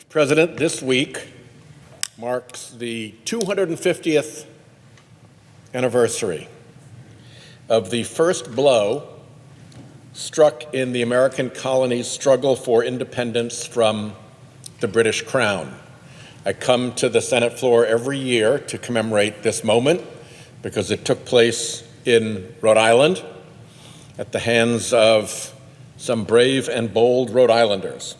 President, this week marks the 250th anniversary of the first blow struck in the American colony's struggle for independence from the British Crown. I come to the Senate floor every year to commemorate this moment because it took place in Rhode Island at the hands of some brave and bold Rhode Islanders.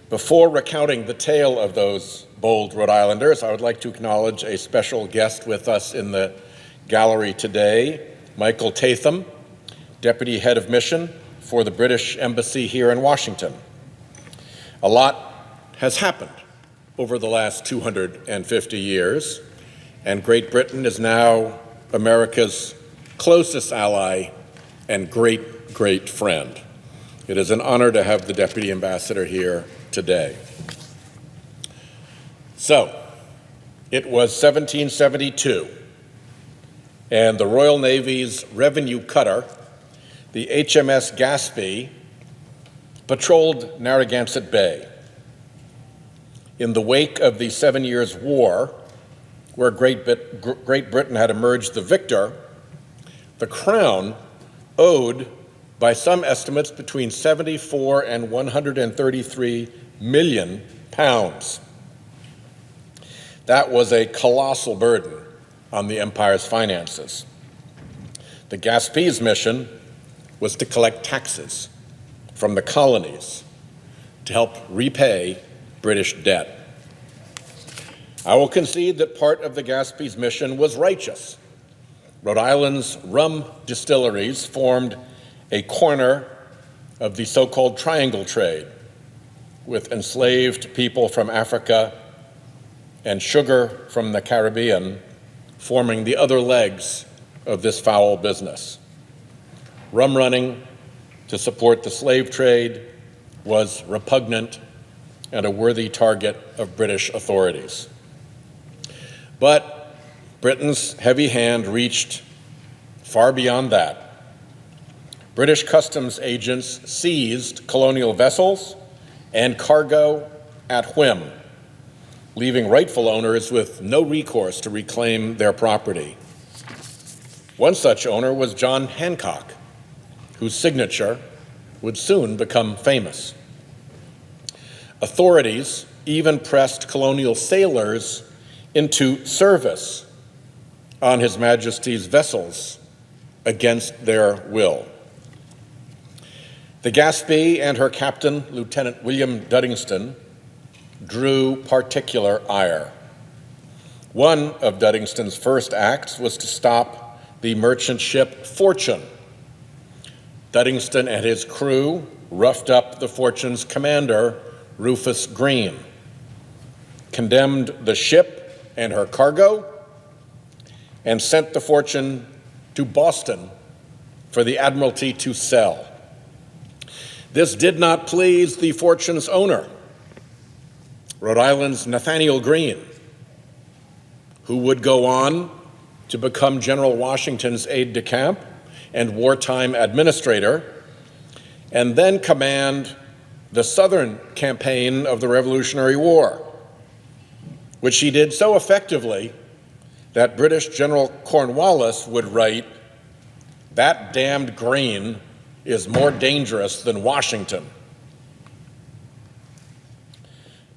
Before recounting the tale of those bold Rhode Islanders, I would like to acknowledge a special guest with us in the gallery today, Michael Tatham, Deputy Head of Mission for the British Embassy here in Washington. A lot has happened over the last 250 years, and Great Britain is now America's closest ally and great friend. It is an honor to have the Deputy Ambassador here today. So, it was 1772, and the Royal Navy's revenue cutter, the HMS Gaspee, patrolled Narragansett Bay. In the wake of the 7 Years' War, where Great Britain had emerged the victor, the Crown owed, by some estimates, between 74 and 133 million pounds. That was a colossal burden on the empire's finances. The Gaspee's mission was to collect taxes from the colonies to help repay British debt. I will concede that part of the Gaspee's mission was righteous. Rhode Island's rum distilleries formed a corner of the so-called triangle trade, with enslaved people from Africa and sugar from the Caribbean forming the other legs of this foul business. Rum running to support the slave trade was repugnant and a worthy target of British authorities. But Britain's heavy hand reached far beyond that. British customs agents seized colonial vessels and cargo at whim, leaving rightful owners with no recourse to reclaim their property. One such owner was John Hancock, whose signature would soon become famous. Authorities even pressed colonial sailors into service on His Majesty's vessels against their will. The Gaspee and her captain, Lieutenant William Duddingston, drew particular ire. One of Duddingston's first acts was to stop the merchant ship Fortune. Duddingston and his crew roughed up the Fortune's commander, Rufus Green, condemned the ship and her cargo, and sent the Fortune to Boston for the Admiralty to sell. This did not please the Fortune's owner, Rhode Island's Nathaniel Greene, who would go on to become General Washington's aide-de-camp and wartime administrator, and then command the Southern campaign of the Revolutionary War, which he did so effectively that British General Cornwallis would write, "That damned Greene is more dangerous than Washington."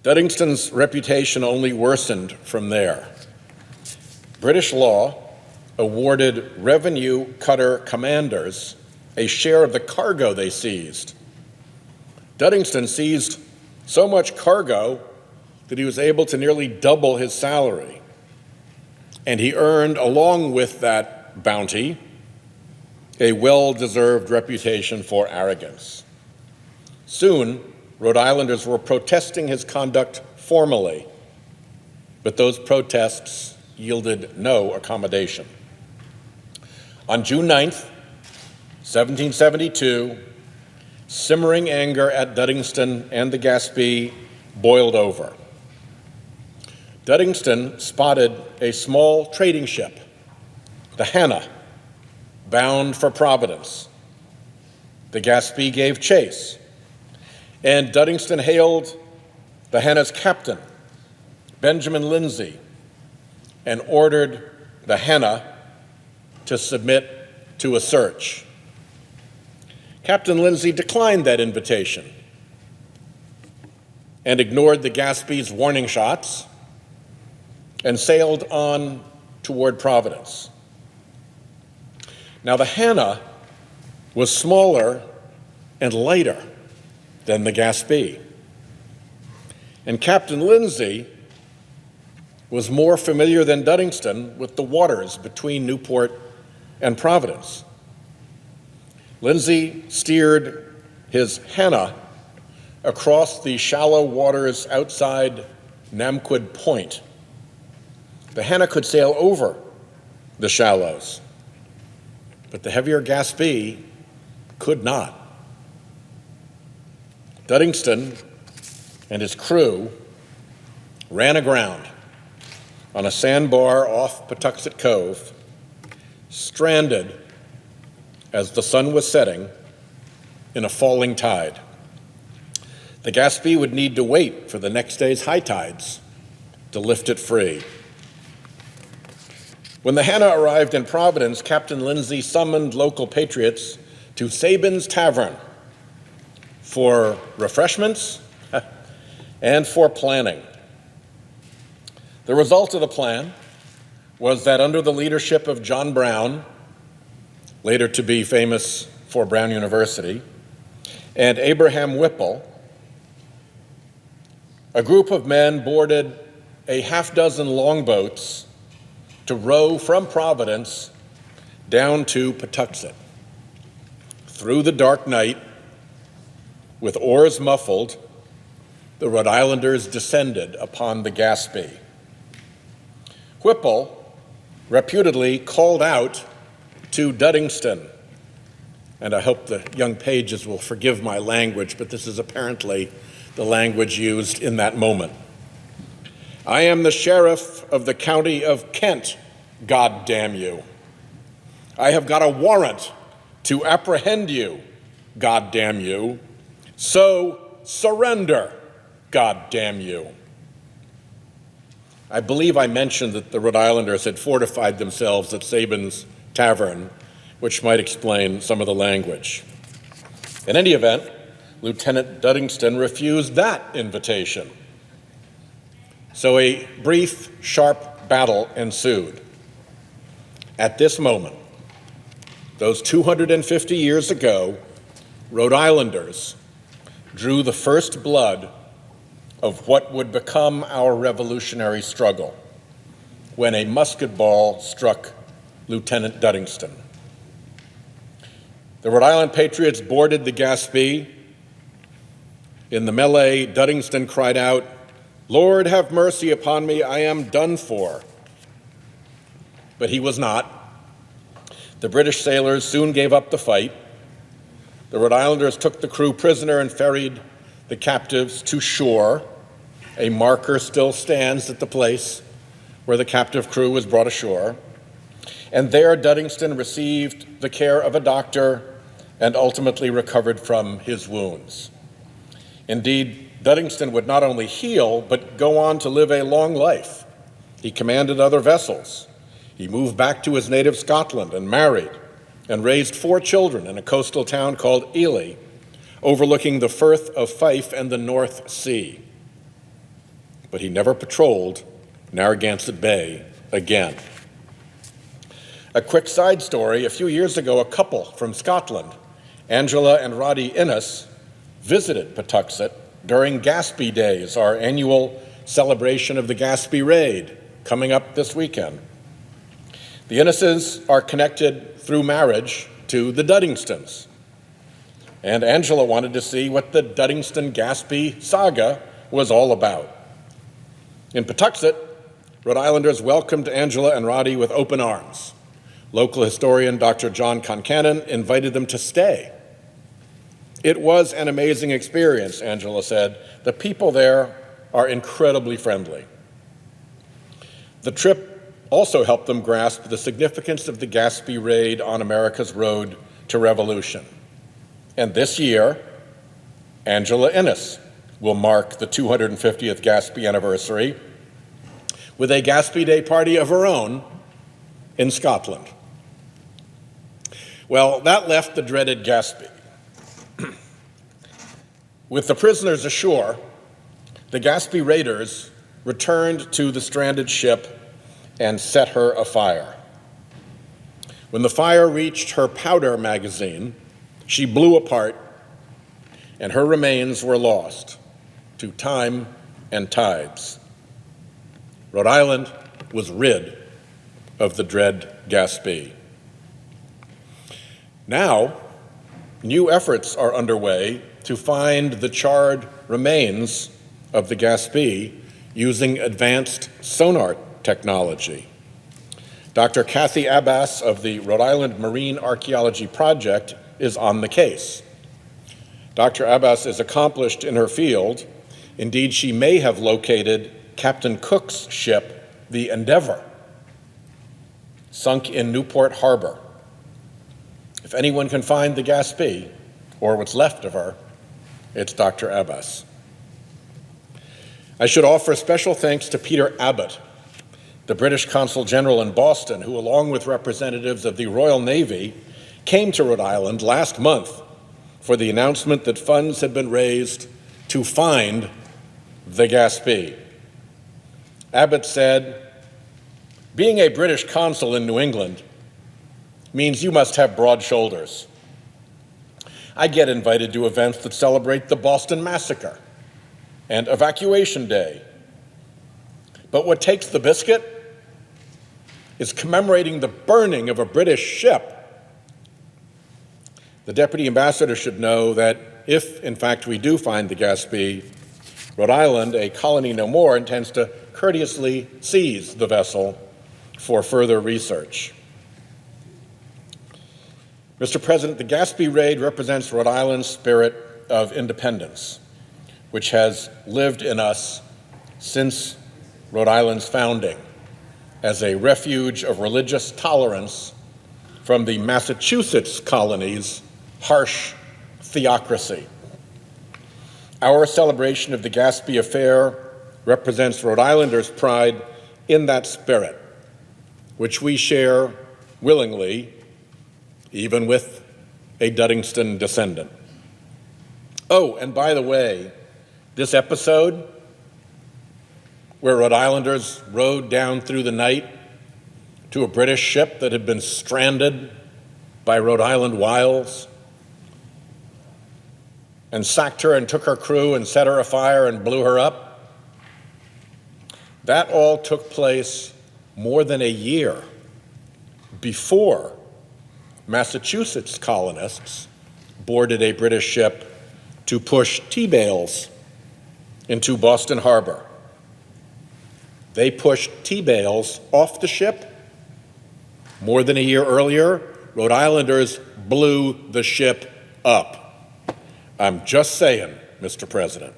Duddingston's reputation only worsened from there. British law awarded revenue cutter commanders a share of the cargo they seized. Duddingston seized so much cargo that he was able to nearly double his salary, and he earned, along with that bounty, a well-deserved reputation for arrogance. Soon, Rhode Islanders were protesting his conduct formally, but those protests yielded no accommodation. On June 9th, 1772, simmering anger at Duddingston and the Gaspee boiled over. Duddingston spotted a small trading ship, the Hannah, bound for Providence. The Gaspee gave chase, and Duddingston hailed the Hannah's captain, Benjamin Lindsay, and ordered the Hannah to submit to a search. Captain Lindsay declined that invitation and ignored the Gaspee's warning shots and sailed on toward Providence. Now, the Hannah was smaller and lighter than the Gaspee, and Captain Lindsay was more familiar than Duddingston with the waters between Newport and Providence. Lindsay steered his Hannah across the shallow waters outside Namquid Point. The Hannah could sail over the shallows, but the heavier Gaspee could not. Duddingston and his crew ran aground on a sandbar off Patuxent Cove, stranded as the sun was setting in a falling tide. The Gaspee would need to wait for the next day's high tides to lift it free. When the Hannah arrived in Providence, Captain Lindsay summoned local patriots to Sabin's Tavern for refreshments and for planning. The result of the plan was that under the leadership of John Brown, later to be famous for Brown University, and Abraham Whipple, a group of men boarded a half-dozen longboats to row from Providence down to Patuxent. Through the dark night, with oars muffled, the Rhode Islanders descended upon the Gaspee. Whipple reputedly called out to Duddingston, and I hope the young pages will forgive my language, but this is apparently the language used in that moment. "I am the sheriff of the county of Kent, God damn you. I have got a warrant to apprehend you, God damn you. So surrender, God damn you." I believe I mentioned that the Rhode Islanders had fortified themselves at Sabin's Tavern, which might explain some of the language. In any event, Lieutenant Duddingston refused that invitation. So a brief, sharp battle ensued. At this moment, those 250 years ago, Rhode Islanders drew the first blood of what would become our revolutionary struggle when a musket ball struck Lieutenant Duddingston. The Rhode Island Patriots boarded the Gaspee. In the melee, Duddingston cried out, "Lord, have mercy upon me, I am done for." But he was not. The British sailors soon gave up the fight. The Rhode Islanders took the crew prisoner and ferried the captives to shore. A marker still stands at the place where the captive crew was brought ashore. And there Duddingston received the care of a doctor and ultimately recovered from his wounds. Indeed, Duddingston would not only heal, but go on to live a long life. He commanded other vessels. He moved back to his native Scotland and married and raised 4 children in a coastal town called Ely, overlooking the Firth of Fife and the North Sea. But he never patrolled Narragansett Bay again. A quick side story, a few years ago, a couple from Scotland, Angela and Rhode Innes, visited Patuxent during Gaspee Days, our annual celebration of the Gaspee Raid, coming up this weekend. The Inneses are connected through marriage to the Duddingstons, and Angela wanted to see what the Duddingston-Gaspee saga was all about. In Patuxent, Rhode Islanders welcomed Angela and Rhode with open arms. Local historian Dr. John Concannon invited them to stay. "It was an amazing experience," Angela said. "The people there are incredibly friendly." The trip also helped them grasp the significance of the Gaspee Raid on America's road to revolution. And this year, Angela Innes will mark the 250th Gaspee anniversary with a Gaspee Day party of her own in Scotland. Well, that left the dreaded Gaspee. With the prisoners ashore, the Gaspee raiders returned to the stranded ship and set her afire. When the fire reached her powder magazine, she blew apart, and her remains were lost to time and tides. Rhode Island was rid of the dread Gaspee. Now, new efforts are underway to find the charred remains of the Gaspee using advanced sonar technology. Dr. Kathy Abbas of the Rhode Island Marine Archaeology Project is on the case. Dr. Abbas is accomplished in her field. Indeed, she may have located Captain Cook's ship, the Endeavour, sunk in Newport Harbor. If anyone can find the Gaspee, or what's left of her, it's Dr. Abbas. I should offer special thanks to Peter Abbott, the British Consul General in Boston, who, along with representatives of the Royal Navy, came to Rhode Island last month for the announcement that funds had been raised to find the Gaspee. Abbott said, "Being a British consul in New England means you must have broad shoulders. I get invited to events that celebrate the Boston Massacre and Evacuation Day. But what takes the biscuit is commemorating the burning of a British ship." The Deputy Ambassador should know that if, in fact, we do find the Gaspee, Rhode Island, a colony no more, intends to courteously seize the vessel for further research. Mr. President, the Gaspee raid represents Rhode Island's spirit of independence, which has lived in us since Rhode Island's founding as a refuge of religious tolerance from the Massachusetts colony's harsh theocracy. Our celebration of the Gaspee affair represents Rhode Islanders' pride in that spirit, which we share willingly, even with a Duddingston descendant. Oh, and by the way, this episode, where Rhode Islanders rode down through the night to a British ship that had been stranded by Rhode Island wiles and sacked her and took her crew and set her afire and blew her up, that all took place more than a year before Massachusetts colonists boarded a British ship to push tea bales into Boston Harbor. They pushed tea bales off the ship. More than a year earlier, Rhode Islanders blew the ship up. I'm just saying, Mr. President.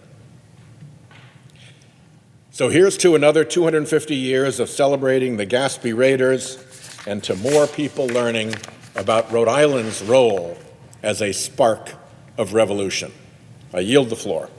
So here's to another 250 years of celebrating the Gaspee Raiders and to more people learning about Rhode Island's role as a spark of revolution. I yield the floor.